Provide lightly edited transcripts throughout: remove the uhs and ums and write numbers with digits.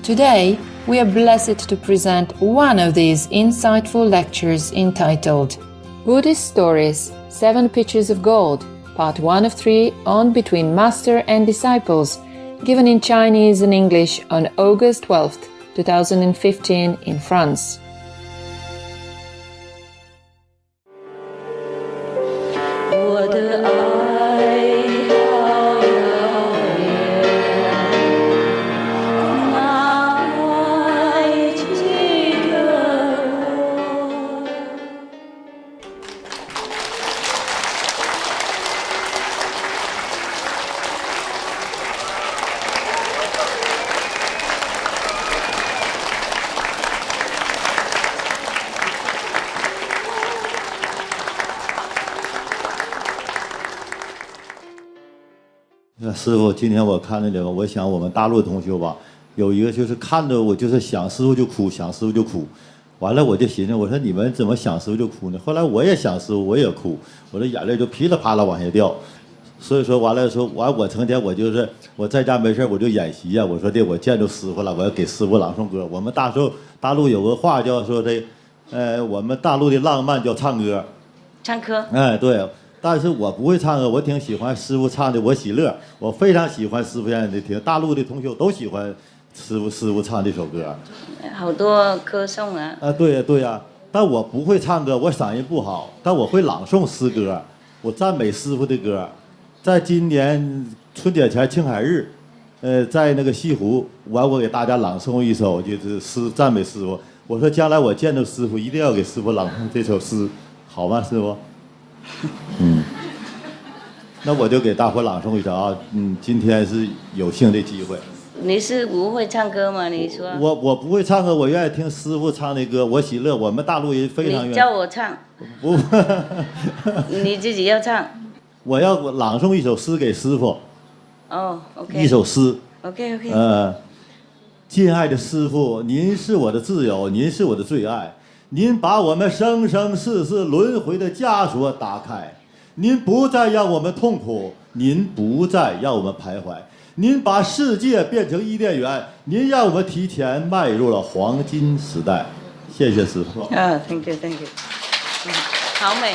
Today, we are blessed to present one of these insightful lectures entitled Buddhist Stories, 7 Pictures of Gold, Part 1 of 3 on Between Master and Disciples, given in Chinese and English on August 12th, 2015 in France.师父，今天我看那个，我想我们大陆的同学吧，有一个就是看着我就是想师父就哭，想师父就哭，完了我就寻思，我说你们怎么想师父就哭呢？后来我也想师父，我也哭，我的眼泪就噼里啪啦往下掉。所以说完了说，我成天我就是我在家没事我就演习呀，我说的我见着师父了，我要给师父朗诵歌。我们大陆有个话叫说的，我们大陆的浪漫叫唱歌，唱歌，哎对。但是我不会唱歌，我挺喜欢师父唱的《我喜乐》，我非常喜欢师父演的听。大陆的同学都喜欢师父唱这首歌，好多歌颂啊。对呀，但我不会唱歌，我嗓音不好，但我会朗诵诗歌，我赞美师父的歌。在今年春节前青海日，在那个西湖，我给大家朗诵一首就是诗赞美师父。我说将来我见到师父，一定要给师父朗诵这首诗，好吗，师父？那我就给大伙朗诵一首啊，今天是有幸的机会。你是不会唱歌吗？你说。我不会唱歌，我愿意听师父唱的歌，我喜乐。我们大陆人非常愿意。你叫我唱。不。你自己要唱。我要朗诵一首诗给师父。哦 ，OK。一首诗。OK。敬爱的师父，您是我的自由，您是我的最爱。您把我们生生世世轮回的枷锁打开，您不再让我们痛苦，您不再让我们徘徊，您把世界变成伊甸园，您让我们提前迈入了黄金时代。谢谢师父。Thank you。好美。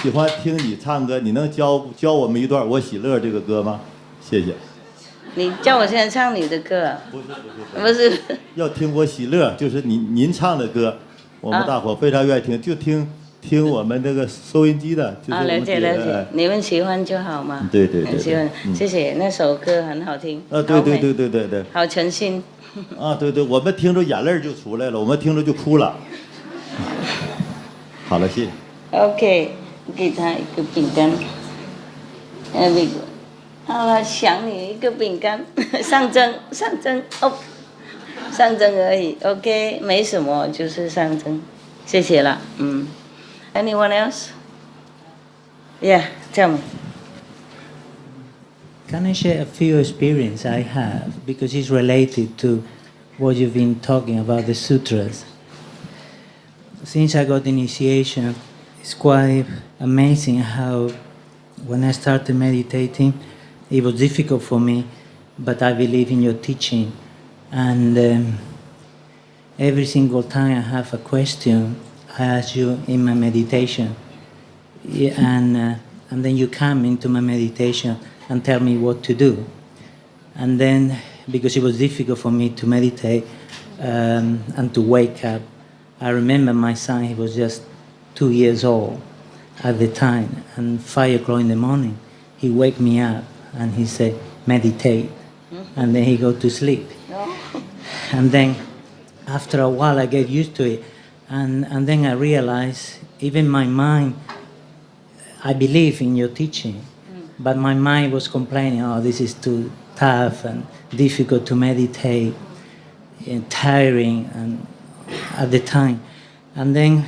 喜欢听你唱歌，你能教我们一段《我喜乐》这个歌吗？谢谢。你叫我现在唱你的歌？不是，要听我喜乐，就是您唱的歌，我们大伙非常愿意听，就听我们那个收音机的。就是了解，你们喜欢就好嘛。对，很喜欢，谢谢，那首歌很好听。对，好诚心。对，我们听着眼泪就出来了，我们听着就哭了。好了，谢谢。OK， 给他一个饼干。好了，想你一个饼干，象征哦，象征而已 ，OK， 没什么，就是象征，谢谢了，Anyone else? Yeah, tell me. Can I share a few experiences I have because it's related to what you've been talking about the sutras. Since I got initiation, it's quite amazing how when I started meditating. It was difficult for me, but I believe in your teaching. And every single time I have a question, I ask you in my meditation. And then you come into my meditation and tell me what to do. And then, because it was difficult for me to meditate and to wake up, I remember my son, he was just 2 years old at the time. And 5 o'clock in the morning, he wake me up. And he said, meditate. And then he go to sleep. And then after a while I get used to it. And then I realized, even my mind, I believe in your teaching. But my mind was complaining, oh, this is too tough and difficult to meditate, and tiring and at the time. And then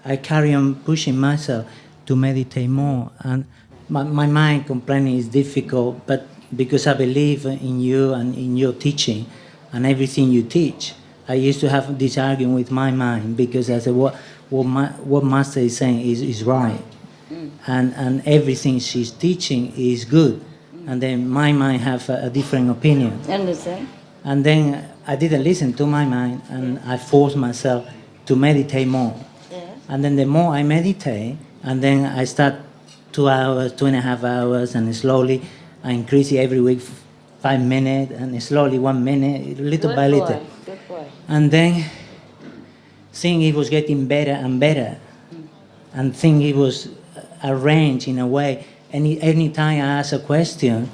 I carry on pushing myself to meditate more. And my mind complaining is difficult, but because I believe in you and in your teaching and everything you teach, I used to have this argument with my mind because I said, what Master is saying is right. And everything she's teaching is good. and then my mind have a different opinion. Understand? And then I didn't listen to my mind, and I forced myself to meditate more. Yes. And then the more I meditate, and then I start 2 hours, 2.5 hours, and slowly I increase it every week 5 minutes, and slowly 1 minute, little by little. Good boy. And then think it was getting better and better, and think it was arranged in a way. Any time I ask a question,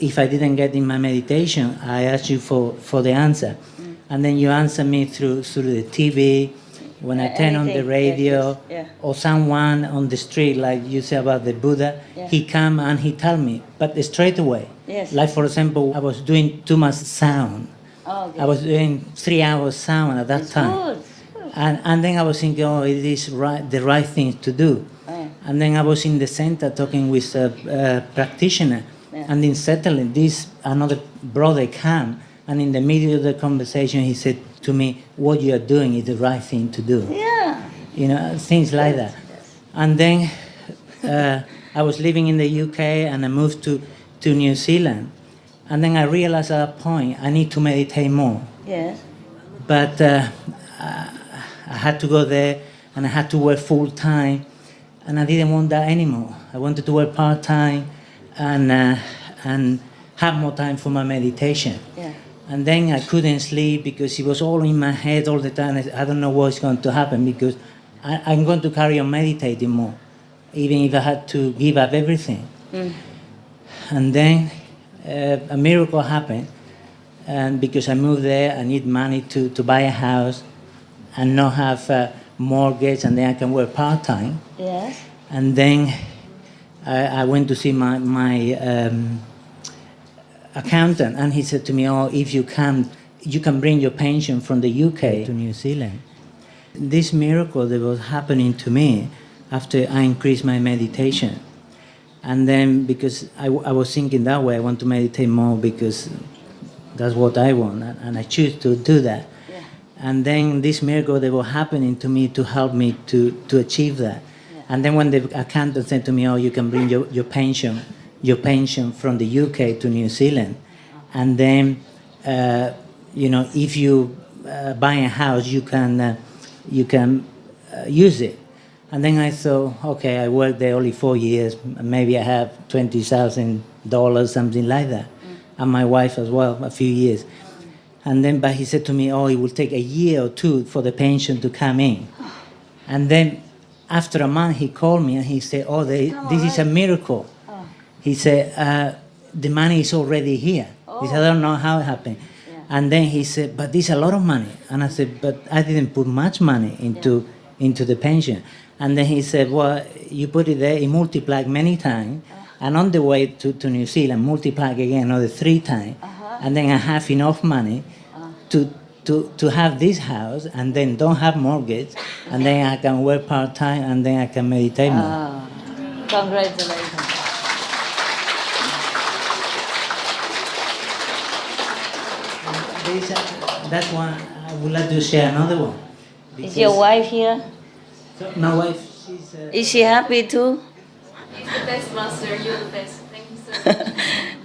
if I didn't get in my meditation, I ask you for the answer, and then you answer me through the TV. When I turn on the radio, yes. or someone on the street, like you say about the Buddha, Yeah. he come and he tell me, but straight away. Yes. Like for example, I was doing too much sound. Oh, okay. I was doing 3 hours sound at that It's time. good. And then I was thinking, oh, it is the right thing to do. And then I was in the center talking with a practitioner. Yeah. And then suddenly another brother came, and in the middle of the conversation he said to me, what you are doing is the right thing to do. Yeah. You know, things like that. Yes. And then I was living in the UK, and I moved to New Zealand. And then I realized at that point I need to meditate more. Yes. But I had to go there, and I had to work full time, and I didn't want that anymore. I wanted to work part time, and have more time for my meditation. Yeah. And then I couldn't sleep because it was all in my head all the time. I don't know what's going to happen, because I'm going to carry on meditating more, even if I had to give up everything. And then a miracle happened, and because I moved there, I need money to buy a house and not have a mortgage, and then I can work part-time. Yes. And then I went to see my accountant, and he said to me, oh, if you can bring your pension from the UK to New Zealand. This miracle that was happening to me after I increased my meditation. And then because I was thinking that way, I want to meditate more because that's what I want, and I choose to do that. Yeah. And then this miracle that was happening to me to help me to achieve that. Yeah. And then when the accountant said to me, oh, you can bring your pension from the UK to New Zealand, and then if you buy a house, you can use it. And then I thought, okay, I worked there only 4 years, maybe I have $20,000, something like that, and my wife as well, a few years. And then, but he said to me, oh, it will take a year or two for the pension to come in. And then after a month, he called me and he said, oh, this is a miracle. He said, the money is already here. He said, I don't know how it happened. Yeah. And then he said, but this is a lot of money. And I said, but I didn't put much money into the pension. And then he said, well, you put it there, it multiplied many times. And on the way to New Zealand, multiplied again another 3 times. And then I have enough money to have this house, and then don't have mortgage, and then I can work part-time, and then I can meditate more. Congratulations. That's one. I would like to share another one. Is your wife here? My wife, she's... Is she happy too? He's the best, Master. You're the best. Thank you so much.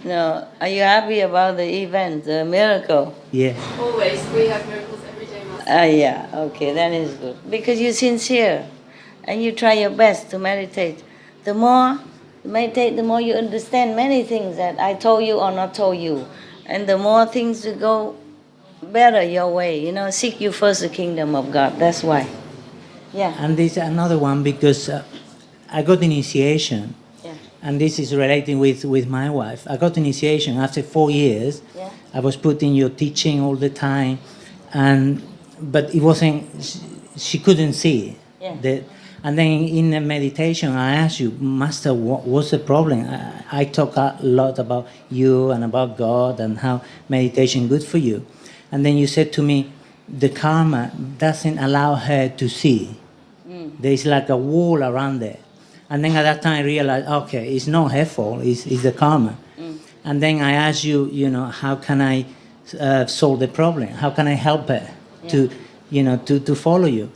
No. Are you happy about the event, the miracle? Yeah. Always. We have miracles every day, Master. Yeah. Okay, that is good. Because you're sincere, and you try your best to meditate. The more you meditate, the more you understand many things that I told you or not told you, and the more things will go better your way. Seek you first the kingdom of God. That's why. Yeah. And this is another one because I got initiation, and this is relating with my wife. I got initiation after 4 years. Yeah. I was putting your teaching all the time, but it wasn't. She couldn't see it. Yeah. And then in the meditation, I asked you, Master, what's the problem? I talk a lot about you and about God and how meditation is good for you. And then you said to me, the karma doesn't allow her to see. There's like a wall around there. And then at that time I realized, okay, it's not her fault, it's the karma. And then I asked you, how can I solve the problem? How can I help her to follow you?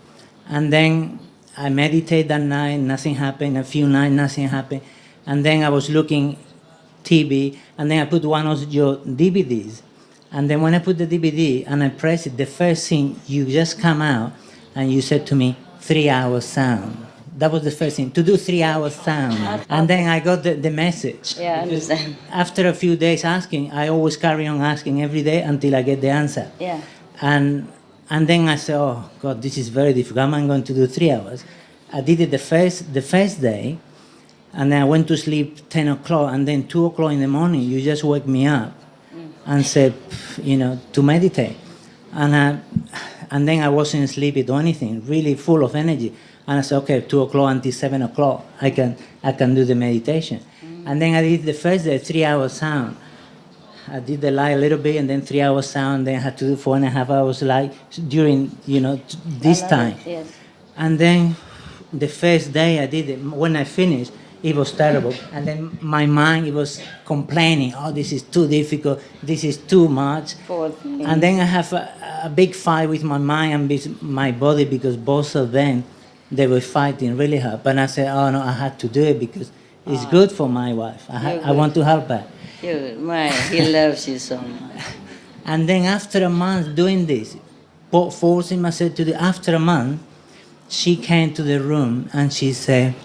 And then I meditated that night, nothing happened. A few nights, nothing happened. And then I was looking TV, and then I put one of your DVDs. And then when I put the DVD and I press it, the first thing, you just come out and you said to me, 3 hours sound. That was the first thing, to do 3 hours sound. And then I got the message. Yeah, I understand. After a few days asking, I always carry on asking every day until I get the answer. Yeah. And then I said, oh, God, this is very difficult. I'm going to do 3 hours. I did it the first day, and then I went to sleep 10 o'clock, and then 2 o'clock in the morning, you just wake me up and said, to meditate. And then I wasn't sleepy or anything, really full of energy. And I said, okay, 2 o'clock until 7 o'clock, I can do the meditation. And then I did the first day, 3 hours sound. I did the light a little bit, and then 3 hours sound. Then I had to do 4.5 hours light during, this time. Yes. And then the first day I did it, when I finished, it was terrible. And then my mind, it was complaining, oh, this is too difficult, this is too much. And then I have a big fight with my mind and with my body, because both of them, they were fighting really hard. But I said, oh no, I had to do it because it's good for my wife. I want to help her. He loves you so much. And then after a month doing this, forcing myself to do, after a month, she came to the room and she said,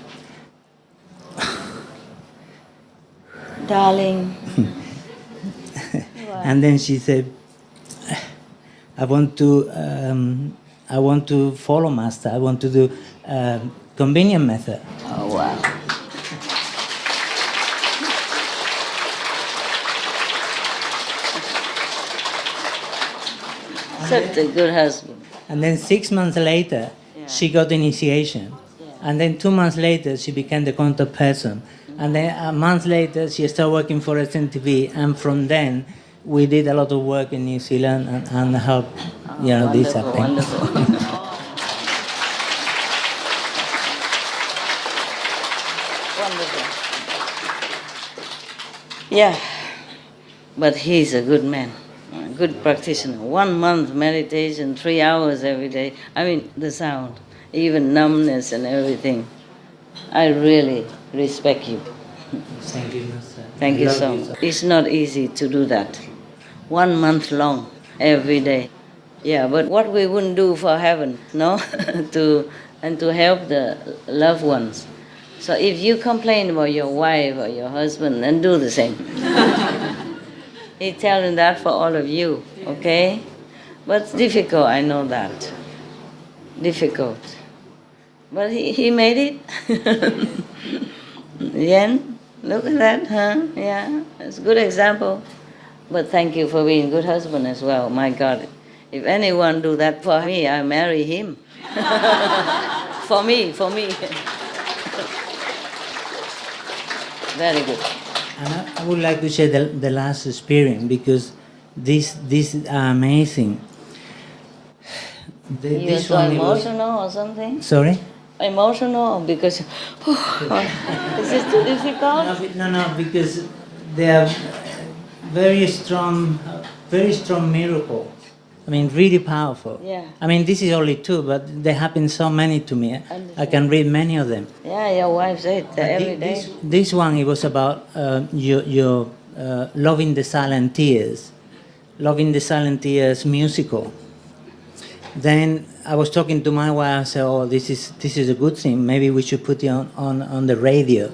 Darling. and then she said, I want to follow Master. I want to do convenient method. Oh, wow. Such a good husband. And then 6 months later, she got initiation. And then 2 months later, she became the contact person. And then a month later, she started working for SNTV. And from then, we did a lot of work in New Zealand and helped, this happen. Wonderful. Wonderful. Yeah, but he's a good man, a good practitioner. 1 month meditation, 3 hours every day. I mean, the sound, even numbness and everything. I really respect you. Thank you, Master. Thank you so much. It's not easy to do that. 1 month long, every day. Yeah, but what we wouldn't do for heaven, no? to help the loved ones. So if you complain about your wife or your husband, then do the same. He's telling that for all of you, okay? But it's difficult, I know that. Difficult. But he made it. Yen, look at that, huh? Yeah, it's a good example. But thank you for being a good husband as well. My God, if anyone do that for me, I marry him. For me. Very good. And I would like to share the last experience, because this is amazing. You're so emotional or something? Sorry? Emotional because is this too difficult? No, because they are very strong miracle. I mean, really powerful. Yeah. I mean, this is only 2, but there happen so many to me. I can read many of them. Yeah, your wife said every day. This one, it was about your loving the silent tears. Loving the silent tears musical. Then I was talking to my wife. I said, "Oh, this is a good thing. Maybe we should put it on the radio."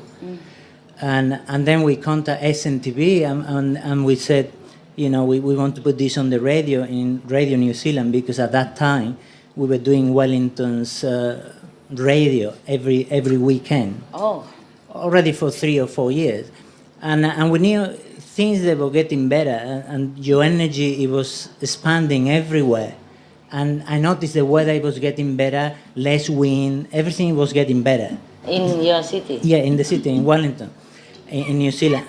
And then we contact SNTV and we said, we want to put this on the radio in Radio New Zealand, because at that time we were doing Wellington's radio every weekend. Oh. Already for 3 or 4 years, and we knew things that were getting better, and your energy, it was expanding everywhere. And I noticed the weather was getting better, less wind, everything was getting better. In your city? Yeah, in the city, in Wellington, in New Zealand.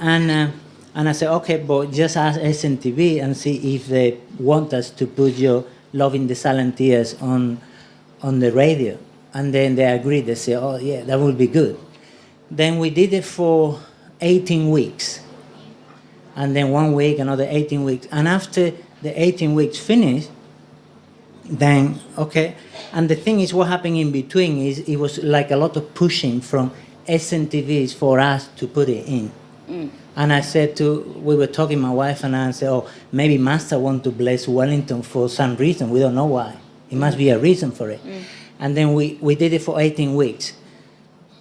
And I said, okay, but just ask SNTV and see if they want us to put your Love in the Silent Tears on the radio. And then they agreed. They said, oh, yeah, that would be good. Then we did it for 18 weeks. And then 1 week, another 18 weeks. And after the 18 weeks finished, then, okay. And the thing is, what happened in between is it was like a lot of pushing from SNTVs for us to put it in. And I said we were talking, my wife and I said, oh, maybe Master want to bless Wellington for some reason. We don't know why. It must be a reason for it. And then we did it for 18 weeks.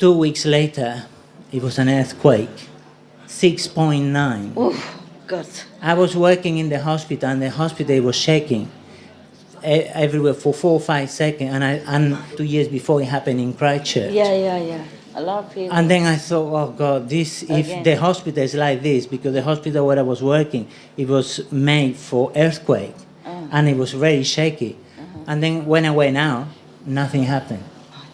2 weeks later, it was an earthquake, 6.9. Oh, God. I was working in the hospital, and the hospital was shaking everywhere for 4 or 5 seconds. And 2 years before, it happened in Christchurch. Yeah. A lot of people. And then I thought, oh God, if the hospital is like this, because the hospital where I was working, it was made for earthquake, and it was very shaky. And then when I went out, nothing happened.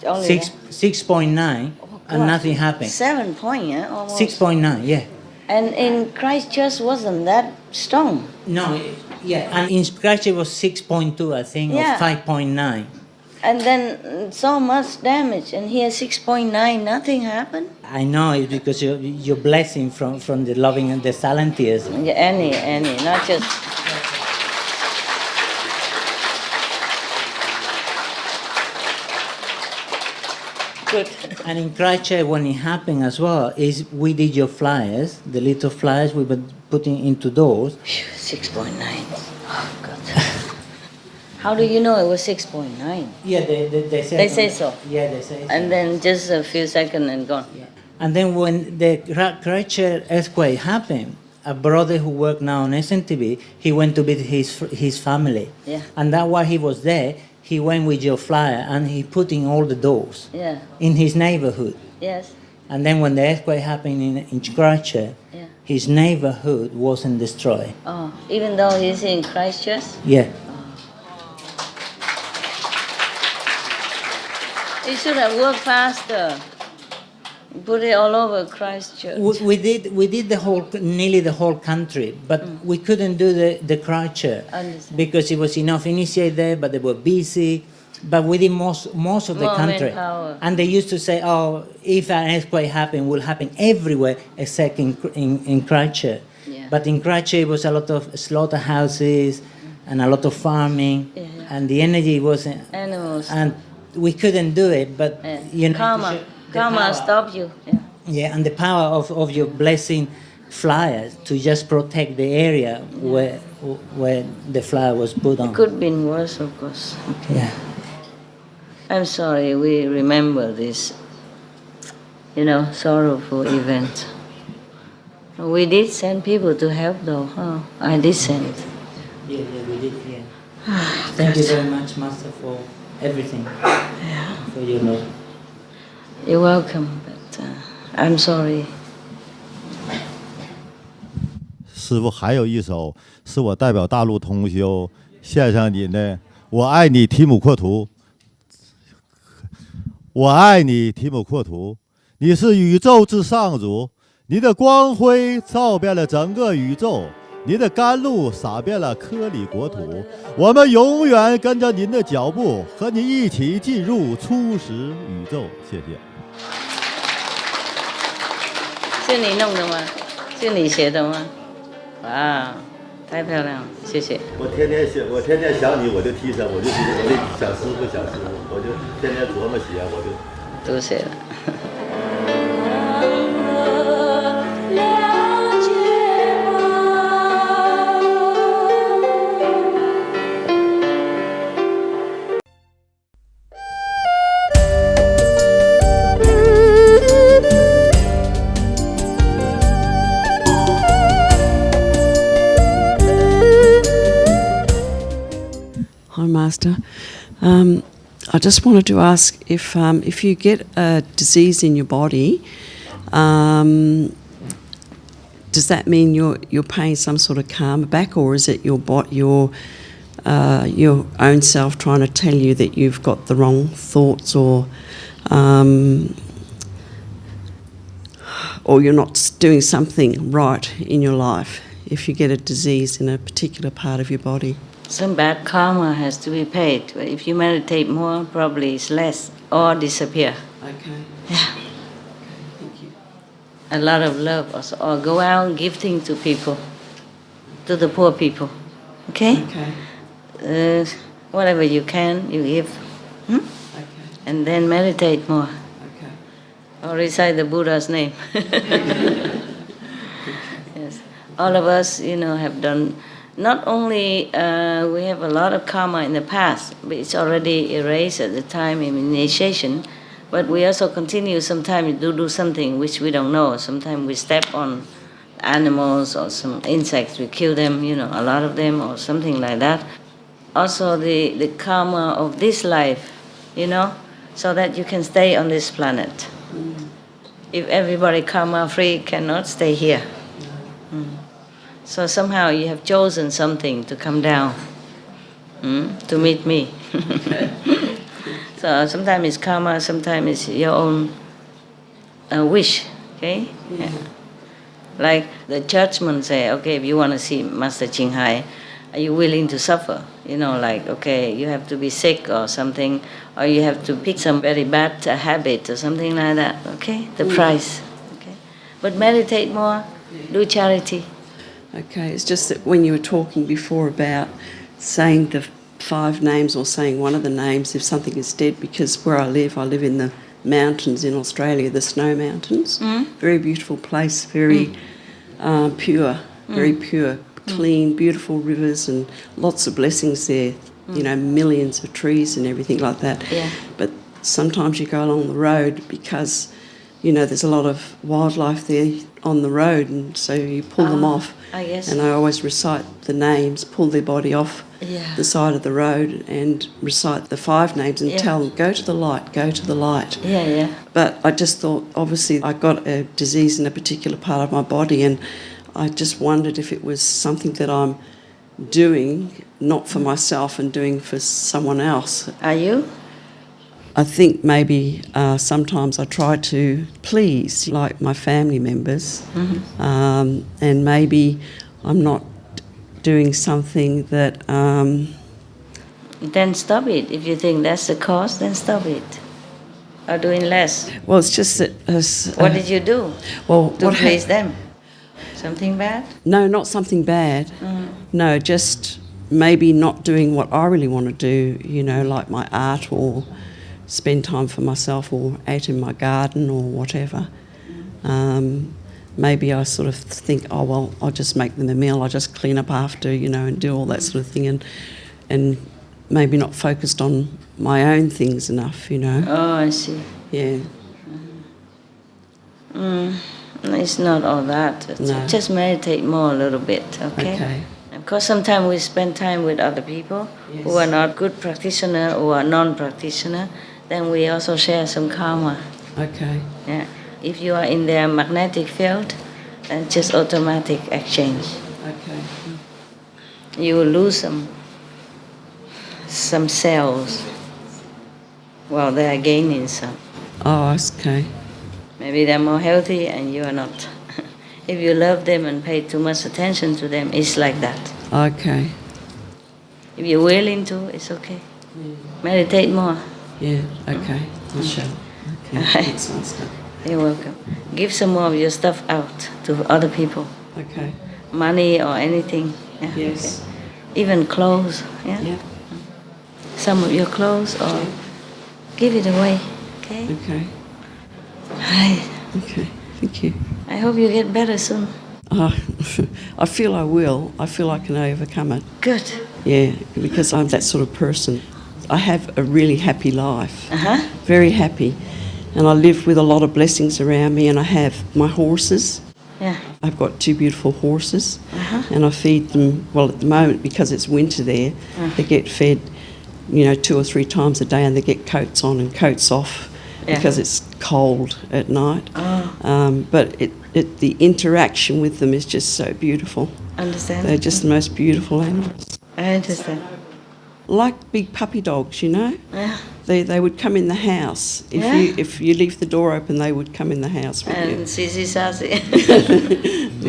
6.9, and nothing happened. 7 point, yeah, almost. 6.9, yeah. And in Christchurch wasn't that strong. No, yeah, and in Christchurch it was 6.2, I think, Yeah. or 5.9. And then so much damage, and here 6.9, nothing happened. I know it's because you're blessing from the loving and the silent tears. Yeah, any, not just. Good. And in Christchurch, when it happened as well, is we did your flyers, the little flyers we were putting into doors. 6.9. Oh, God. How do you know it was 6.9? Yeah, they say. They say so. Yeah, they say so. And then just a few seconds and gone. Yeah. And then when the Christchurch earthquake happened, a brother who worked now on SNTV, he went to visit his family. Yeah. And that while he was there, he went with your flyer and he put in all the doors. Yeah. In his neighborhood. Yes. And then when the earthquake happened in Christchurch, Yeah. his neighborhood wasn't destroyed. Oh, even though he's in Christchurch? Yeah. You should have worked faster. Put it all over Christchurch. We did nearly the whole country, but we couldn't do the Christchurch Understand. because it was enough initiate there, but they were busy. But we did most of the More country, manpower. and they used to say, "Oh, if an earthquake happen, will happen everywhere except in Christchurch." Yeah. But in Christchurch, it was a lot of slaughterhouses and a lot of farming, Yeah. and the energy wasn't. Animals. And we couldn't do it, but Yeah. you know, Karma. the Karma power. stopped you. Yeah. Yeah, and the power of your blessing flyers to just protect the area where the flyer was put on. Could have been worse, of course. Yeah. I'm sorry, we remember this, sorrowful event. We did send people to help though. Oh, I did send. Yeah, we did, yeah. Thank you very much, Master, for everything. Yeah. For your love. You're welcome, but I'm sorry. 师父还有一首是我代表大陆同修献上您的，我爱你提姆阔图。我爱你提姆阔图，你是宇宙之上主，你的光辉照遍了整个宇宙，您的甘露洒遍了科里国土，我们永远跟着您的脚步，和您一起进入初始宇宙。谢谢。是你弄的吗？是你写的吗？哇，太漂亮了，谢谢。我天天想你，我就提神，我就想师傅，我就天天琢磨写，我就都写了。Hi, Master. I just wanted to ask if you get a disease in your body, does that mean you're paying some sort of karma back, or is it your own self trying to tell you that you've got the wrong thoughts, or you're not doing something right in your life if you get a disease in a particular part of your body? Some bad karma has to be paid. If you meditate more, probably it's less or disappear. Okay. Yeah. Thank you. A lot of love also. Or go out gifting to people, to the poor people. Okay? Okay. Whatever you can, you give. Okay. And then meditate more. Okay. Or recite the Buddha's name. All of us, have done. Not only we have a lot of karma in the past, but it's already erased at the time of initiation. But we also continue sometimes to do something which we don't know. Sometimes we step on animals or some insects, we kill them, a lot of them or something like that. Also the karma of this life, so that you can stay on this planet. If everybody karma free, cannot stay here. So somehow you have chosen something to come down, to meet me. So sometimes it's karma, sometimes it's your own wish, okay? Yeah. Like the churchmen say, okay, if you want to see Master Ching Hai, are you willing to suffer? Like, okay, you have to be sick or something, or you have to pick some very bad habit or something like that, okay? The price, okay? But meditate more, do charity. Okay, it's just that when you were talking before about saying the 5 names or saying one of the names if something is dead, because where I live in the mountains in Australia, the snow mountains. Very beautiful place, very pure, very pure, clean, beautiful rivers and lots of blessings there, millions of trees and everything like that. Yeah. But sometimes you go along the road because, there's a lot of wildlife there on the road, and so you pull them off. Yes. And I always recite the names, pull their body off the side of the road and recite the 5 names and tell them, go to the light, go to the light. Yeah, yeah. But I just thought, obviously, I got a disease in a particular part of my body, and I just wondered if it was something that I'm doing, not for myself and doing for someone else. Are you? I think maybe sometimes I try to please, like my family members, and maybe I'm not doing something that... Then stop it. If you think that's the cause, then stop it. Or doing less. Well, it's just that... what did you do to please them? Something bad? No, not something bad. No, just maybe not doing what I really want to do, like my art or spend time for myself or out in my garden or whatever. Maybe I sort of think, oh, well, I'll just make them a meal, I'll just clean up after, and do all that sort of thing, and maybe not focused on my own things enough, Oh, I see. Yeah. It's not all that. No. Just meditate more a little bit, okay? Okay. Because sometimes we spend time with other people who are not good practitioner or are non-practitioner, then we also share some karma. Okay. Yeah. If you are in their magnetic field, then just automatic exchange. Okay. You will lose some cells while they are gaining some. Oh, okay. Maybe they're more healthy and you are not. If you love them and pay too much attention to them, it's like that. Okay. If you're willing to, it's okay. Meditate more. Yeah, okay. I shall. Okay. Alright. That's nice stuff. You're welcome. Give some more of your stuff out to other people. Okay. Money or anything. Yeah, Yes. okay. Even clothes. Yeah? Yeah. Some of your clothes or give it away. Okay? Okay. Right. Okay. Thank you. I hope you get better soon. I feel I will. I feel I can overcome it. Good. Yeah, because I'm that sort of person. I have a really happy life. Uh-huh. Very happy. And I live with a lot of blessings around me, and I have my horses. Yeah. I've got 2 beautiful horses, Uh-huh. and I feed them, well, at the moment, because it's winter there, they get fed, 2 or 3 times a day, and they get coats on and coats off because it's cold at night. Oh. But the interaction with them is just so beautiful. Understand? They're just the most beautiful animals. I understand. Like big puppy dogs, Yeah. They would come in the house. If you leave the door open, they would come in the house with And sissy sassy.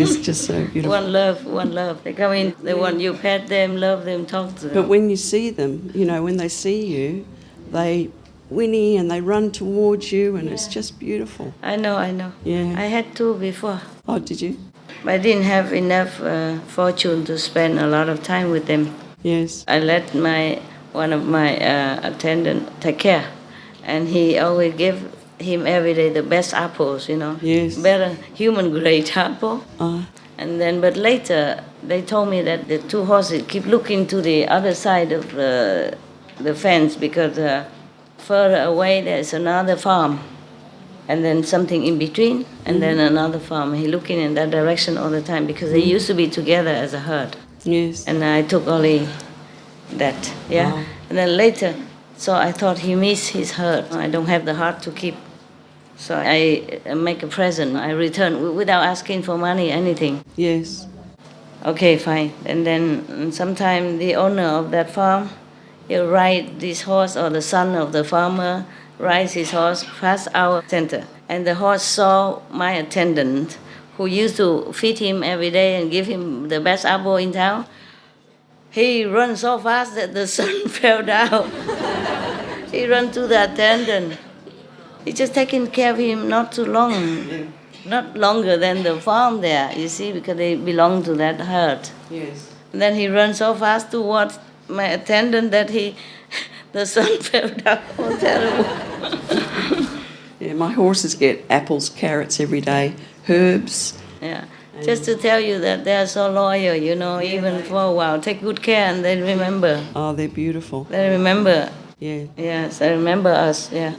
It's just so beautiful. One love. They come in, they want you pet them, love them, talk to them. But when you see them, when they see you, they whinny and they run towards you, and it's just beautiful. I know. Yeah. I had 2 before. Oh, did you? But I didn't have enough fortune to spend a lot of time with them. Yes. I let one of my attendant take care, and he always give him every day the best apples, Yes. better human grade apple. And then, but later, they told me that the two horses keep looking to the other side of the fence because further away there's another farm. And then something in between, and then another farm. He looking in that direction all the time because they used to be together as a herd. Yes. And I took only that, yeah. Wow. And then later, so I thought he missed his herd. I don't have the heart to keep. So I make a present. I return without asking for money, anything. Yes. Okay, fine. And then sometime the owner of that farm, he'll ride this horse, or the son of the farmer rides his horse past our center. And the horse saw my attendant, who used to feed him every day and give him the best apple in town. He ran so fast that the son fell down. He ran to the attendant. He just taking care of him not too long, not longer than the farm there, you see, because they belong to that herd. Yes. And then he ran so fast towards my attendant that the son fell down. Oh, terrible. Yeah, my horses get apples, carrots every day, herbs. Yeah, just to tell you that they are so loyal, you know, even for a while. Take good care and they remember. Oh, they're beautiful. They remember. Yeah. Yes, they remember us, yeah.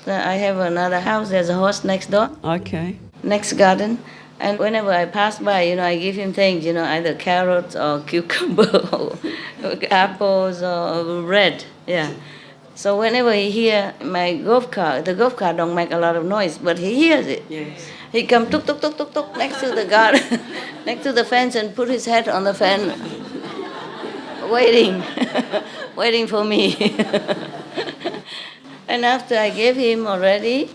I have another house, there's a horse next door, Okay. next garden. And whenever I pass by, you know, I give him things, you know, either carrots or cucumber or apples or bread, yeah. So whenever he hear my golf cart, the golf cart don't make a lot of noise, but he hears it. Yes. He come tuk tuk tuk tuk tuk next to the garden, next to the fence, and put his head on the fence, waiting, waiting for me. And after I gave him already,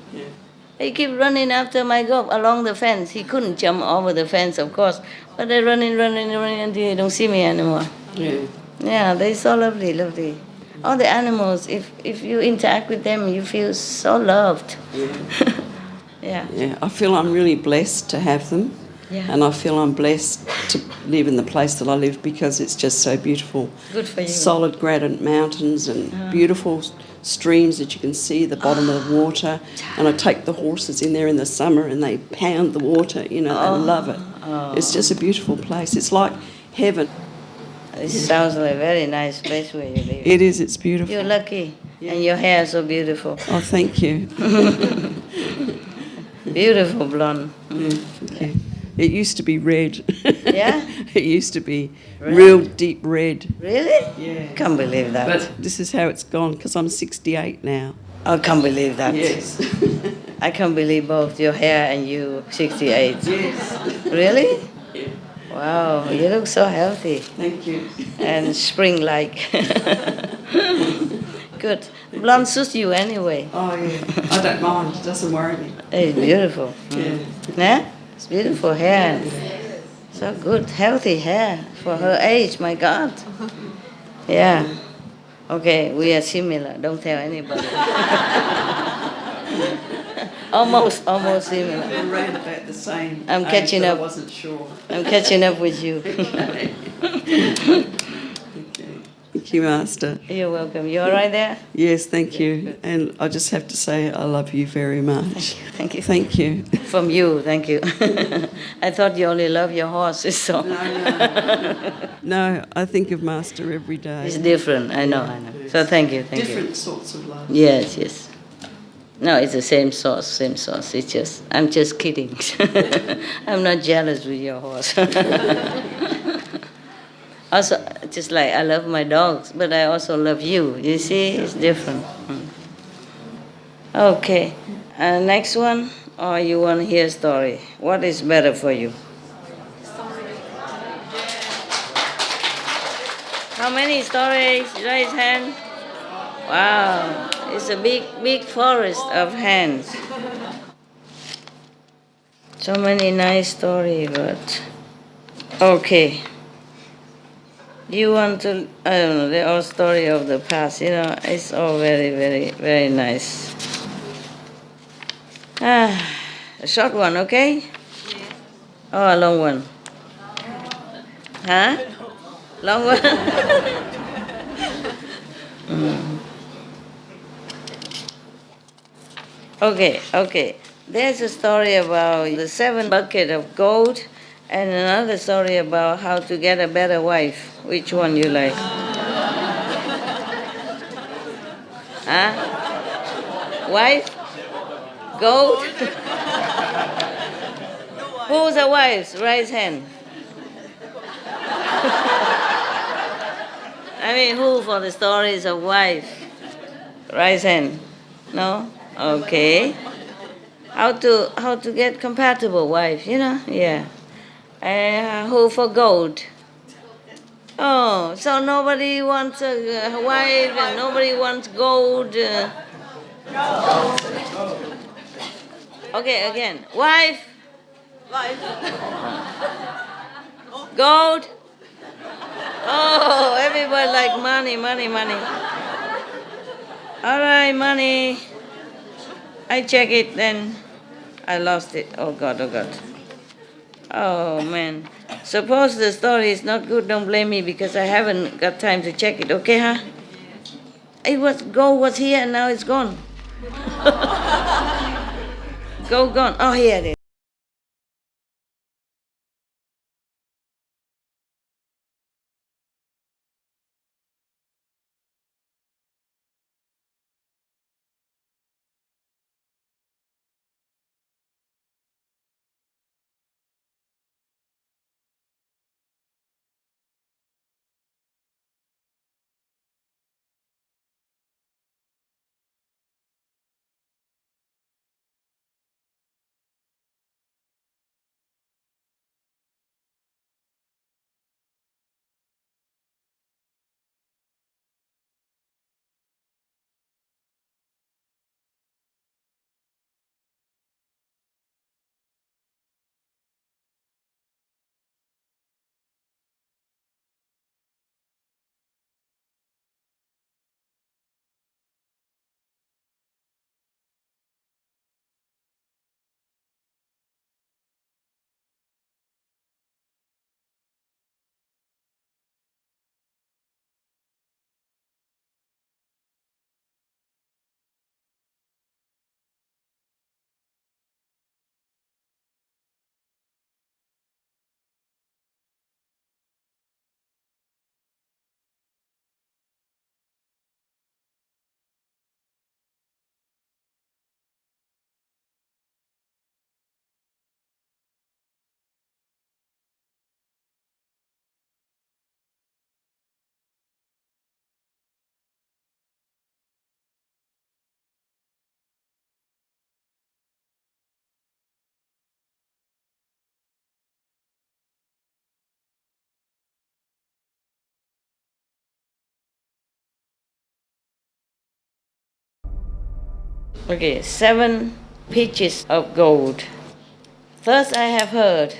he keep running after my goat along the fence. He couldn't jump over the fence, of course, but they're running until they don't see me anymore. Yeah. Yeah, they're so lovely, lovely. All the animals, if you interact with them, you feel so loved. Yeah. Yeah. I feel I'm really blessed to have them. Yeah. And I feel I'm blessed to live in the place that I live because it's just so beautiful. Good for you. Solid granite mountains and beautiful streams that you can see the bottom of the water. And I take the horses in there in the summer and they pound the water, you know, they love it. It's just a beautiful place. It's like heaven. It sounds like a very nice place where you live. It is, it's beautiful. You're lucky. And your hair is so beautiful. Oh, thank you. Beautiful blonde. Thank you. It used to be red. Yeah? It used to be real deep red. Really? Yeah. Can't believe that. But this is how it's gone because I'm 68 now. I can't believe that. Yes. I can't believe both your hair and you 68. Yes. Really? Yeah. Wow, you look so healthy Thank you. and spring-like. Good. Blonde suits you anyway. Oh, yeah. I don't mind. It doesn't worry me. It's beautiful. Yeah. Yeah? It's beautiful hair. So good, healthy hair for her age, my God. Yeah. Okay, we are similar. Don't tell anybody. almost similar. We're around about the same. I'm age, catching but up. I wasn't sure. I'm catching up with you. Okay. Thank you, Master. You're welcome. You all right there? Yes, thank you. And I just have to say I love you very much. Thank you. Thank you. From you, thank you. I thought you only love your horses, so. No, I think of Master every day. It's different, I know. So thank you. Different sorts of love. Yes. No, it's the same source. It's just, I'm just kidding. I'm not jealous with your horse. Also, just like I love my dogs, but I also love you. You see, it's different. Okay, next one, or you want to hear a story? What is better for you? How many stories? Raise hand. Wow, it's a big forest of hands. So many nice stories, but okay. You want to, I don't know, they're all story of the past, you know, it's all very, very, very nice. A short one, okay? Oh, a long one. Huh? Long one? Okay. There's a story about the 7 buckets of gold And another story about how to get a better wife. Which one you like? Huh? Wife? Gold? Who's the wife? Raise hand. I mean, who for the stories of wife? Raise hand. No? Okay. How to get compatible wife, you know? Yeah. Who for gold? Oh, so nobody wants a wife and nobody wants gold. Okay, again. Wife? Gold? Oh, everybody like money, money, money. All right, money. I check it, then I lost it. Oh God, oh God. Oh man. Suppose the story is not good, don't blame me because I haven't got time to check it, okay, huh? Gold was here and now it's gone. Gold gone. Oh, here it is. Okay, 7 pitches of gold. First, I have heard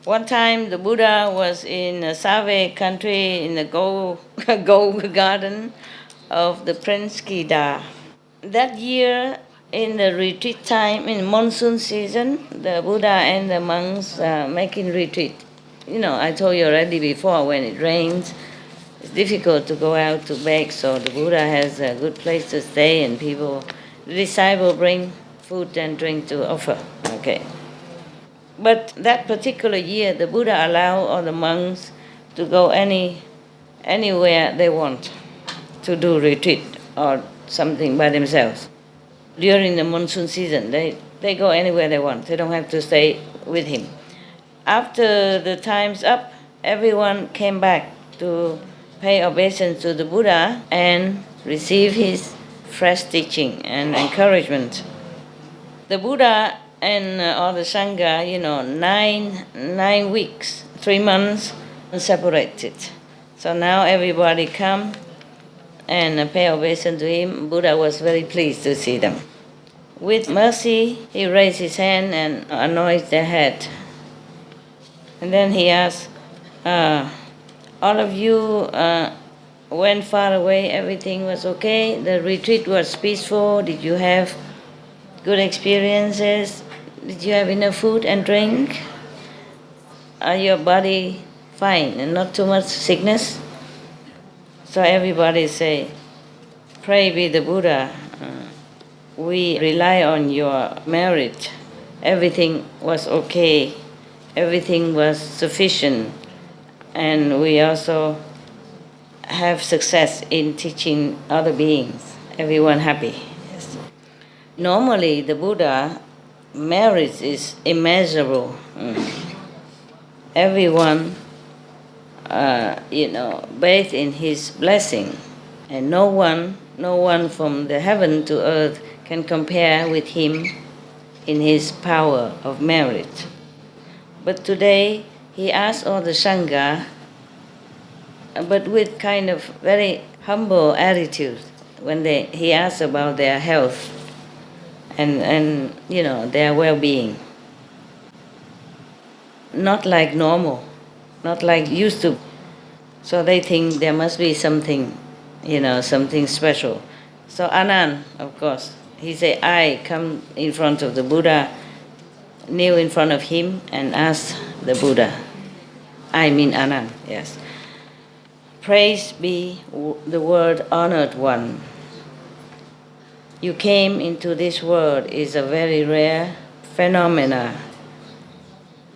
one time the Buddha was in a Save country in the gold garden of the Prince Kida. That year, in the retreat time, in monsoon season, the Buddha and the monks are making retreat. You know, I told you already before, when it rains, it's difficult to go out to beg, so the Buddha has a good place to stay and the disciple bring food and drink to offer. Okay. But that particular year, the Buddha allowed all the monks to go anywhere they want to do retreat or something by themselves. During the monsoon season, they go anywhere they want. They don't have to stay with him. After the time's up, everyone came back to pay obeisance to the Buddha and receive his fresh teaching and encouragement. The Buddha and all the Sangha, 9 weeks, 3 months separated. So now everybody come and pay obeisance to him. Buddha was very pleased to see them. With mercy, he raised his hand and anointed their head. And then he asked, all of you went far away, everything was okay, the retreat was peaceful, did you have good experiences, did you have enough food and drink, are your body fine and not too much sickness? So everybody say, pray be the Buddha, we rely on your merit, everything was okay everything was sufficient, and we also have success in teaching other beings, everyone happy. Yes. Normally, the Buddha merit is immeasurable. Everyone, bathed in his blessing, and no one from the heaven to earth can compare with him in his power of merit. But today, he asked all the Sangha, but with kind of very humble attitude, when he asked about their health and their well-being. Not like normal, not like used to. So they think there must be something, something special. So Anand, of course, he said, I come in front of the Buddha, kneel in front of him and ask the Buddha. I mean Anand, yes. Praise be the word honored one. You came into this world is a very rare phenomena.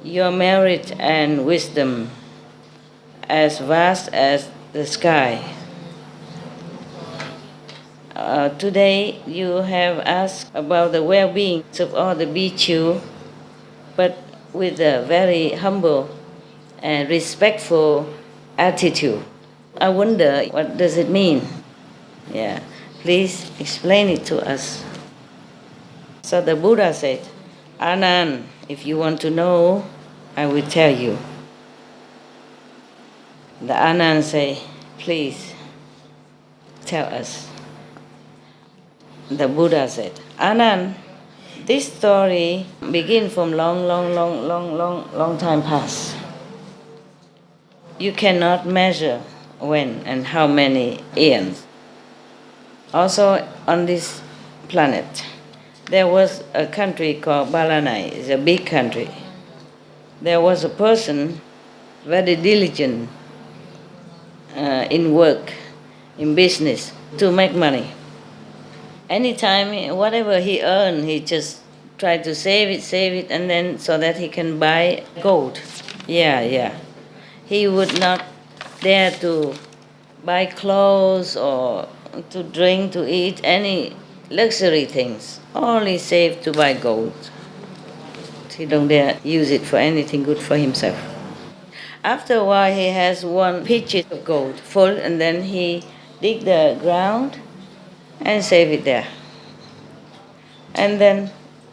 Your merit and wisdom as vast as the sky. Today you have asked about the well-being of all the bhikkhu, but with a very humble and respectful attitude. I wonder, what does it mean? Yeah, please explain it to us. So the Buddha said, Anand, if you want to know, I will tell you. The Anand say, please tell us. The Buddha said, Anand, this story begins from long time past. You cannot measure when and how many eons. Also on this planet, there was a country called Balanai. It's a big country. There was a person very diligent in work, in business, to make money. Anytime, whatever he earned, he just tried to save it, and then so that he can buy gold. Yeah. He would not dare to buy clothes or to drink, to eat, any luxury things. Only save to buy gold. He don't dare use it for anything good for himself. After a while, he has one pitcher of gold full, and then he dig the ground and save it there. And then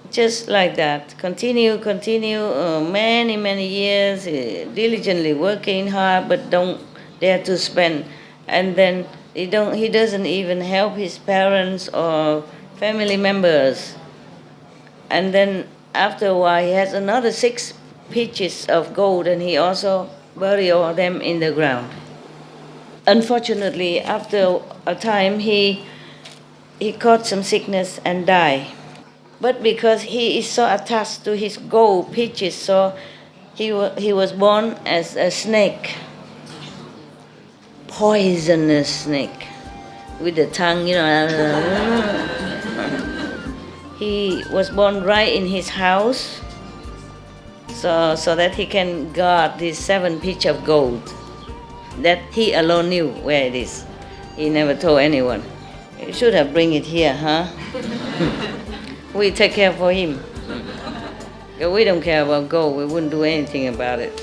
just like that, continue, many years, diligently working hard, but don't dare to spend. And then he doesn't even help his parents or family members. And then after a while, he has another 6 pitchers of gold, and he also bury all them in the ground. Unfortunately, after a time, he caught some sickness and died. But because he is so attached to his gold pitchers, so he was born as a snake, poisonous snake, with the tongue, He was born right in his house, so that he can guard these 7 pitchers of gold that he alone knew where it is. He never told anyone. You should have bring it here, huh? We take care for him. If we don't care about gold, we wouldn't do anything about it.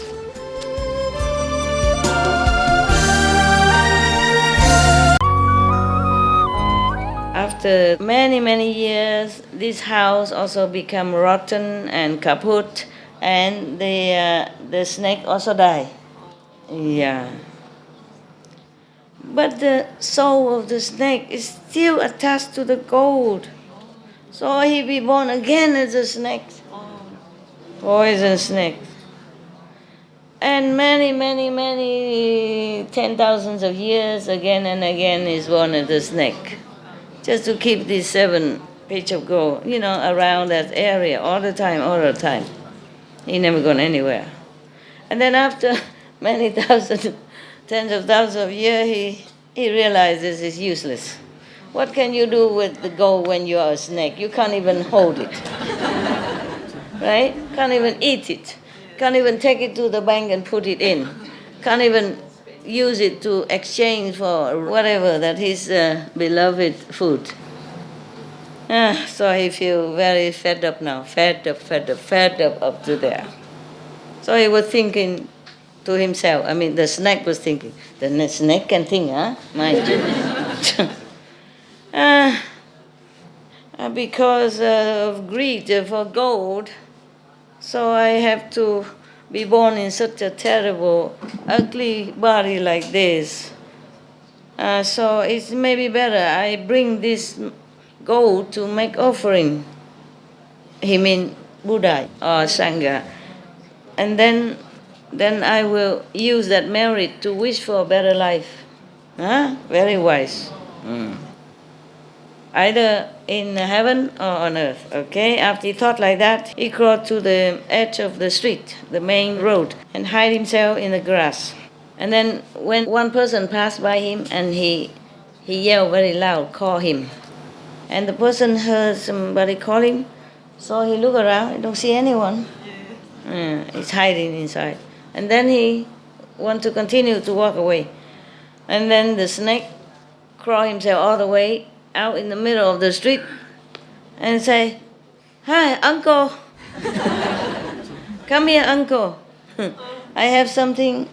After many years, this house also become rotten and kaput, and the snake also died. Yeah. But the soul of the snake is still attached to the gold. So he be born again as a snake. Poison snake. And many 10,000s of years, again and again, is born as a snake. Just to keep these 7 pitchers of gold, around that area all the time. He never gone anywhere. And then after many thousands, tens of thousands of years, he realizes it's useless. What can you do with the gold when you are a snake? You can't even hold it. Right? Can't even eat it. Can't even take it to the bank and put it in. Can't even use it to exchange for whatever that his beloved food. So he feels very fed up now, fed up up to there. So he was thinking to himself, I mean the snake was thinking, the snake can think, huh? Mind you. Because of greed for gold, so I have to be born in such a terrible, ugly body like this. So it's maybe better I bring this gold to make offering. He mean Buddha or Sangha. And then I will use that merit to wish for a better life. Very wise. Either in heaven or on earth, okay? After he thought like that, he crawled to the edge of the street, the main road, and hid himself in the grass. And then when one person passed by him and he yelled very loud, call him. And the person heard somebody call him, so he looked around, he don't see anyone. He's hiding inside. And then he want to continue to walk away. And then the snake crawled himself all the way out in the middle of the street and say, hi, uncle. Come here, uncle. I have something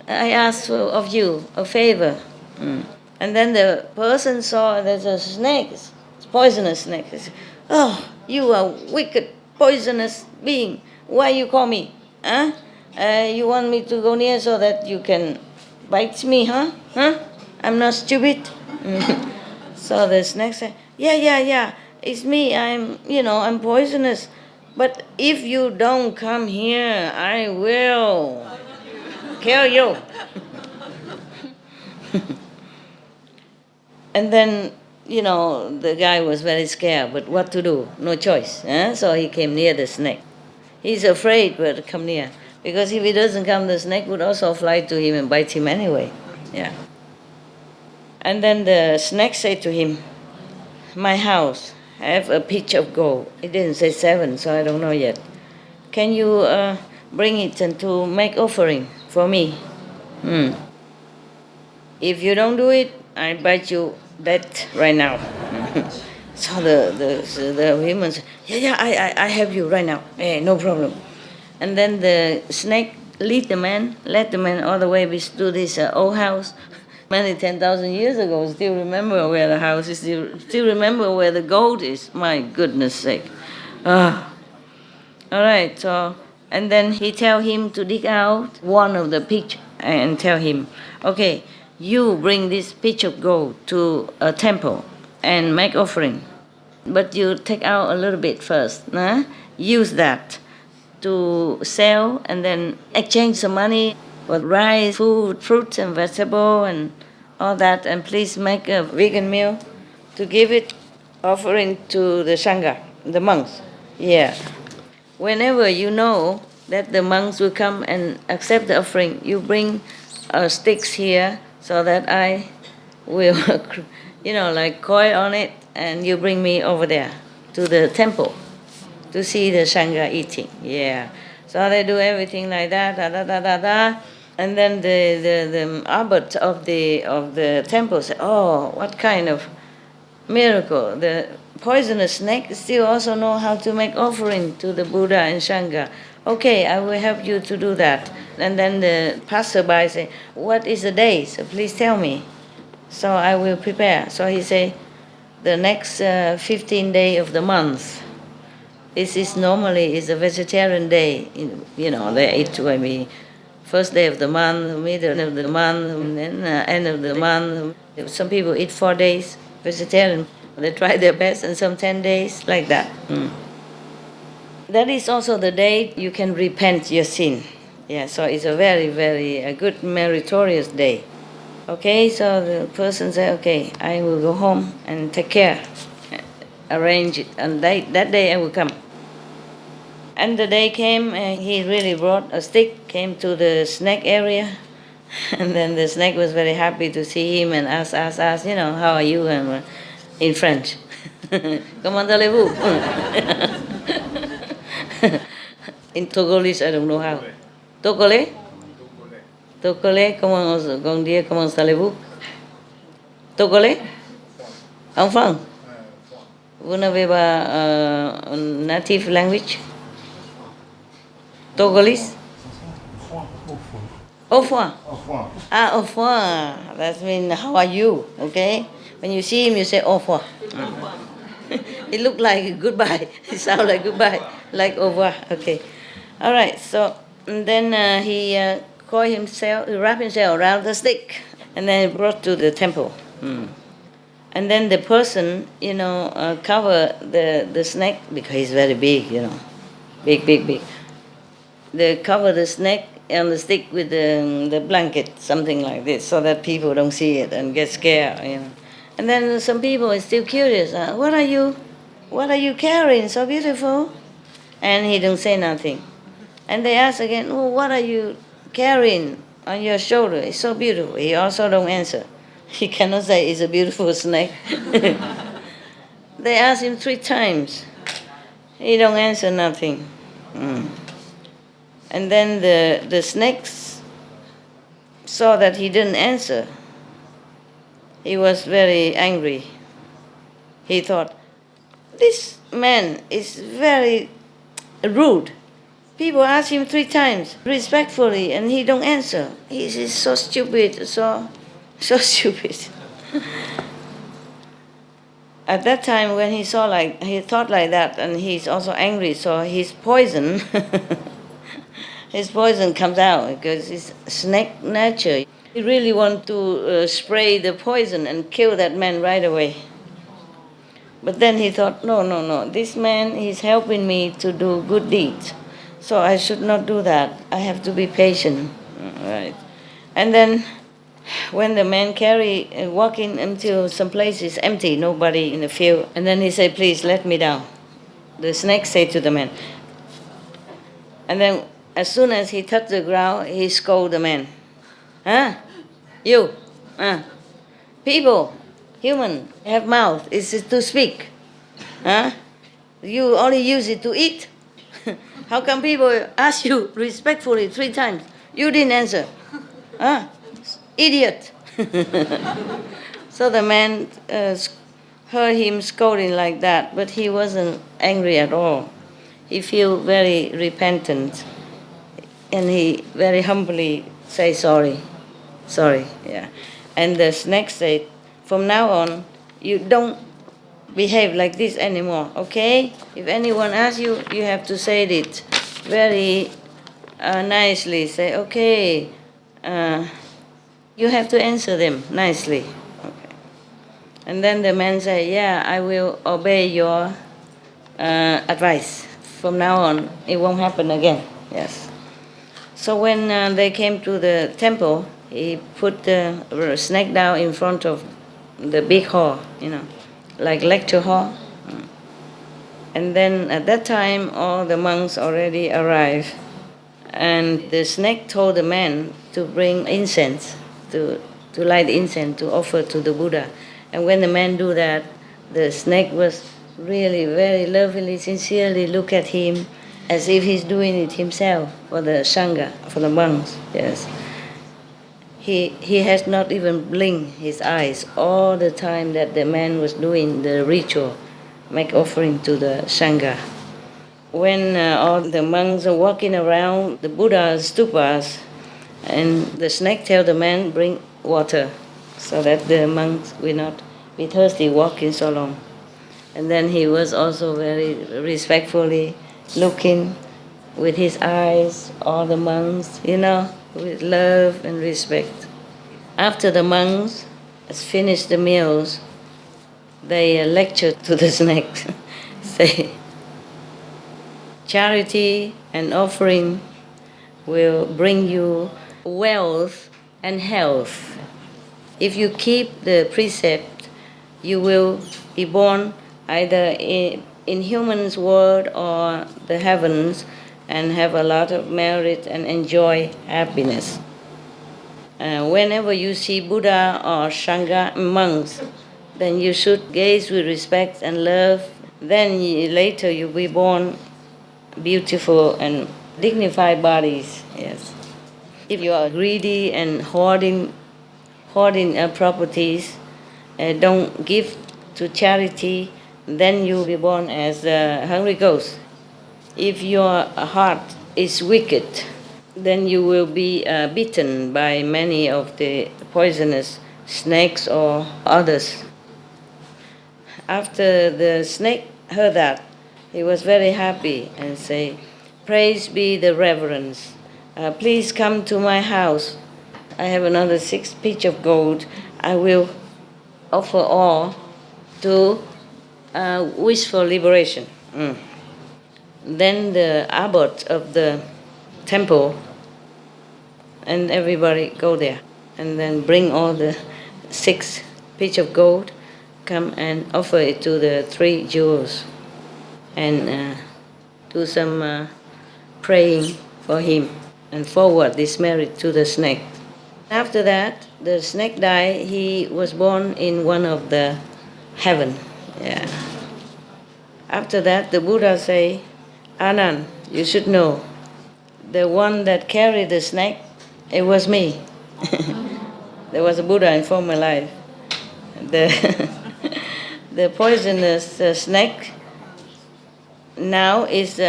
I asked of you, a favor. And then the person saw there's a snake, it's poisonous snake. He said, oh, you are wicked, poisonous being. Why you call me? You want me to go near so that you can bite me, huh? I'm not stupid. So the snake said, yeah, it's me, I'm poisonous. But if you don't come here, I will kill you. And then, the guy was very scared, but what to do? No choice. So he came near the snake. He's afraid, but come near. Because if he doesn't come, the snake would also fly to him and bite him anyway. Yeah. And then the snake said to him, my house have a pitch of gold. It didn't say 7, so I don't know yet. Can you bring it and to make offering for me? If you don't do it, I bite you dead right now. So the woman said, yeah, I have you right now. Hey, no problem. And then the snake led the man all the way to this old house. Many 10,000 years ago, still remember where the house is, still remember where the gold is. My goodness sake. All right, so, and then he tell him to dig out one of the pitch and tell him, okay, you bring this pitch of gold to a temple and make offering. But you take out a little bit first. Use that to sell and then exchange some money for rice, food, fruits and vegetable and all that. And please make a vegan meal to give it offering to the Sangha, the monks. Yeah. Whenever you know that the monks will come and accept the offering, you bring sticks here so that I will, like coil on it, and you bring me over there to the temple to see the Sangha eating. Yeah. So they do everything like that, and then the abbot of the temple said, oh, what kind of miracle. The poisonous snake still also know how to make offering to the Buddha and Sangha. Okay, I will help you to do that. And then the passerby say, what is the day? So please tell me. So I will prepare. So he say, the next 15th day of the month. This is normally is a vegetarian day. They eat maybe first day of the month, middle of the month, and then end of the month. Some people eat 4 days vegetarian. They try their best, and some 10 days, like that. That is also the day you can repent your sin. Yeah, so it's a very, very good meritorious day. Okay, so the person said, okay, I will go home and take care, arrange it, and that day I will come. And the day came, and he really brought a stick, came to the snake area, and then the snake was very happy to see him and asked, how are you, and in French. Comment allez-vous? In Togolese, I don't know how. Togolese? Togolese, comment dire, comment allez-vous? Togolese? Enfant? Vous n'avez pas un native language? Togolese? Au revoir. Ah, au revoir. That means how are you? Okay. When you see him, you say au revoir. It looked like goodbye. It sounds like goodbye, like au revoir. Okay. All right. So then he coiled himself, wrapped himself around the stick, and then brought to the temple. And then the person, cover the snake because he's very big, big. They cover the snake on the stick with the blanket, something like this, so that people don't see it and get scared, And then some people are still curious. What are you carrying? So beautiful. And he don't say nothing. And they ask again, what are you carrying on your shoulder? It's so beautiful. He also don't answer. He cannot say it's a beautiful snake. They ask him 3 times. He don't answer nothing. And then the snakes saw that he didn't answer. He was very angry. He thought, this man is very rude. People ask him 3 times respectfully and he don't answer. He's so stupid, so stupid. At that time when he thought like that, and he's also angry, so his poison his poison comes out because it's snake nature. He really want to spray the poison and kill that man right away. But then he thought, no, this man is helping me to do good deeds, so I should not do that. I have to be patient. Right. And then when the man walking until some place is empty, nobody in the field, and then he said, please let me down. The snake said to the man. And then as soon as he touched the ground, he scolded the man. You, people, human, have mouth, is it to speak? You only use it to eat? How come people ask you respectfully 3 times? You didn't answer. Idiot. So the man heard him scolding like that, but he wasn't angry at all. He felt very repentant. And he very humbly say sorry, yeah. And the snake said, from now on, you don't behave like this anymore, okay? If anyone asks you, you have to say it very nicely. Say, okay, you have to answer them nicely. Okay. And then the man said, yeah, I will obey your advice. From now on, it won't happen again, yes. So when they came to the temple, he put the snake down in front of the big hall, like lecture hall. And then at that time, all the monks already arrived. And the snake told the man to bring incense, to light incense, to offer to the Buddha. And when the man do that, the snake was really very lovingly, sincerely look at him, as if he's doing it himself for the Sangha, for the monks, yes. He has not even blinked his eyes all the time that the man was doing the ritual, make offering to the Sangha. When all the monks are walking around the Buddha's stupas, and the snake tell the man, bring water, so that the monks will not be thirsty walking so long. And then he was also very respectfully looking with his eyes, all the monks, with love and respect. After the monks has finished the meals, they lectured to the snake, say, charity and offering will bring you wealth and health. If you keep the precept, you will be born either in human's world or the heavens and have a lot of merit and enjoy happiness. Whenever you see Buddha or Sangha monks, then you should gaze with respect and love. Then later you'll be born beautiful and dignified bodies. Yes. If you are greedy and hoarding properties, don't give to charity, then you will be born as a hungry ghost. If your heart is wicked, then you will be bitten by many of the poisonous snakes or others. After the snake heard that, he was very happy and say, "Praise be the reverence. Please come to my house. I have another 6 pieces of gold. I will offer all to wish for liberation." Then the abbot of the temple and everybody go there and then bring all the 6 pieces of gold, come and offer it to the 3 jewels and do some praying for him and forward this merit to the snake. After that, the snake died. He was born in one of the heaven. Yeah. After that, the Buddha say, "Anand, you should know, the one that carried the snake, it was me." There was a Buddha in former life. The poisonous snake now is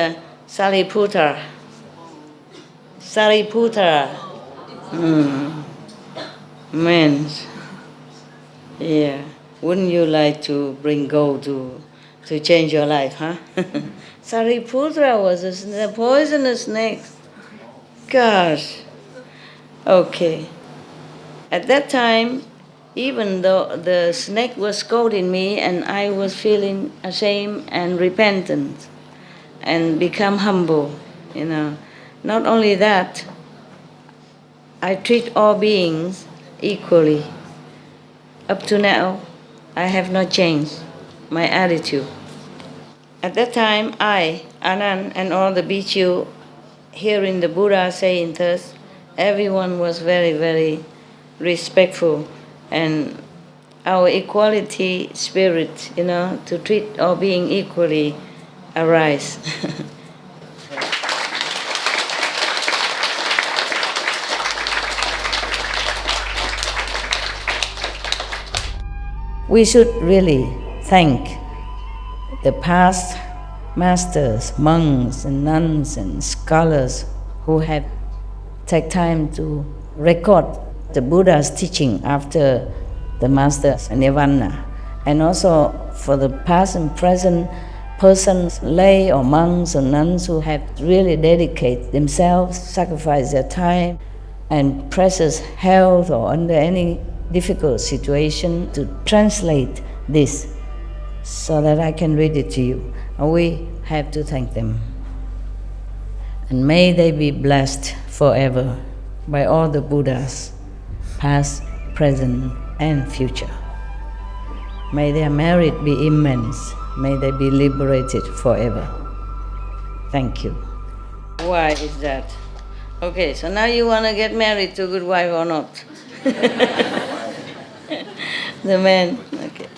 Sariputra. Sariputra. Man. Yeah. Wouldn't you like to bring gold to change your life, huh? Sariputra was the poisonous snake. Gosh. Okay. At that time, even though the snake was scolding me and I was feeling ashamed and repentant and become humble, Not only that, I treat all beings equally. Up to now, I have not changed my attitude. At that time, I, Anand, and all the bhikkhu hearing the Buddha saying thus, everyone was very, very respectful, and our equality spirit, to treat all beings equally arise. We should really thank the past masters, monks and nuns and scholars who have taken time to record the Buddha's teaching after the master's nirvana, and also for the past and present persons, lay or monks or nuns who have really dedicated themselves, sacrificed their time and precious health or under any difficult situation to translate this so that I can read it to you. We have to thank them. And may they be blessed forever by all the Buddhas, past, present, and future. May their merit be immense. May they be liberated forever. Thank you. Why is that? Okay, so now you want to get married to a good wife or not? The man, okay.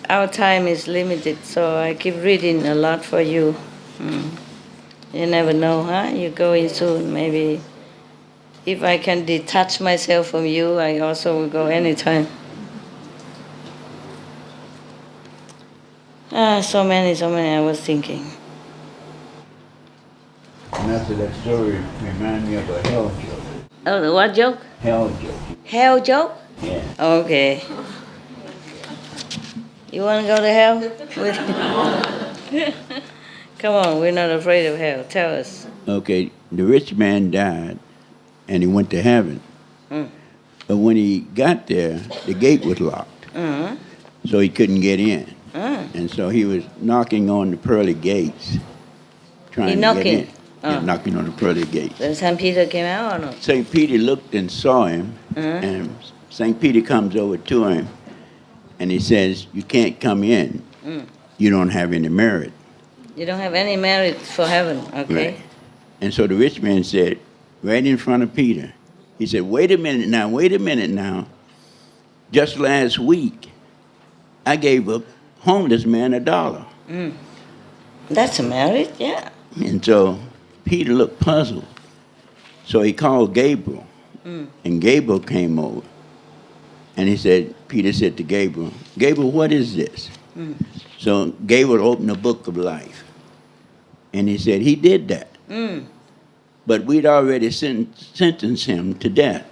Our time is limited, so I keep reading a lot for you. You never know, huh? You're going soon, maybe. If I can detach myself from you, I also will go anytime. So many, I was thinking. Master, that story reminds me of a hell joke. Oh, the what joke? Hell joke. Hell joke? Yeah. Okay. You want to go to hell? Come on, we're not afraid of hell. Tell us. Okay, the rich man died, and he went to heaven. But when he got there, the gate was locked, so he couldn't get in. And so he was knocking on the pearly gates, trying to get in. Yeah, knocking on the pearly gates. Then St. Peter came out or not? St. Peter looked and saw him, and St. Peter comes over to him, and he says, "You can't come in. You don't have any merit." You don't have any merit for heaven, okay? Right. And so the rich man said, right in front of Peter, he said, wait a minute now. Just last week, I gave a homeless man $1. That's a merit, yeah. And so Peter looked puzzled. So he called Gabriel, and Gabriel came over. And Peter said to Gabriel, Gabriel, what is this? So Gabriel opened the book of life. And he said, he did that. But we'd already sentenced him to death.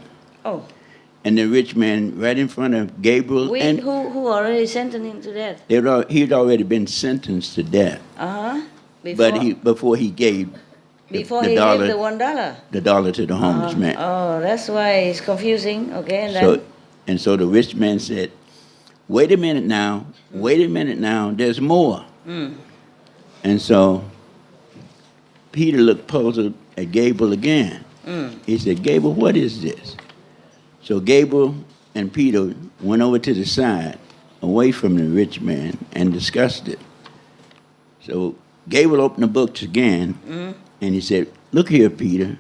Oh. And the rich man, right in front of Gabriel, and who already sentenced him to death? He'd already been sentenced to death. Before he gave before the he dollar, gave the $1. The dollar to the homeless man. Oh, that's why it's confusing. Okay, and so the rich man said, wait a minute now, there's more. And so Peter looked puzzled at Gabriel again. He said, Gabriel, what is this? So Gabriel and Peter went over to the side, away from the rich man, and discussed it. So Gabriel opened the books again, and he said, look here, Peter,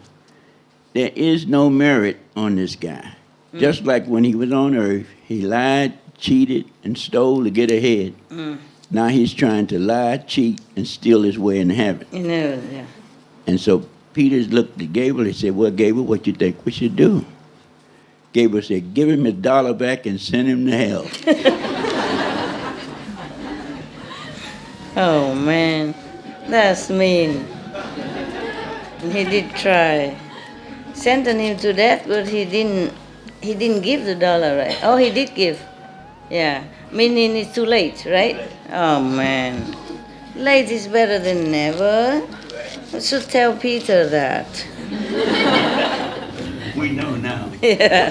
there is no merit on this guy. Just like when he was on earth, he lied, cheated, and stole to get ahead. Now he's trying to lie, cheat, and steal his way in heaven. Yeah. And so Peter looked at Gabriel and said, well, Gabriel, what you think we should do? Gabriel said, give him his dollar back and send him to hell. Oh, man. That's mean. He did try. Sentenced him to death, but he didn't give the dollar, right? Oh, he did give. Yeah. Meaning it's too late, right? Oh, man. Late is better than never. I should tell Peter that. We know now. Yeah.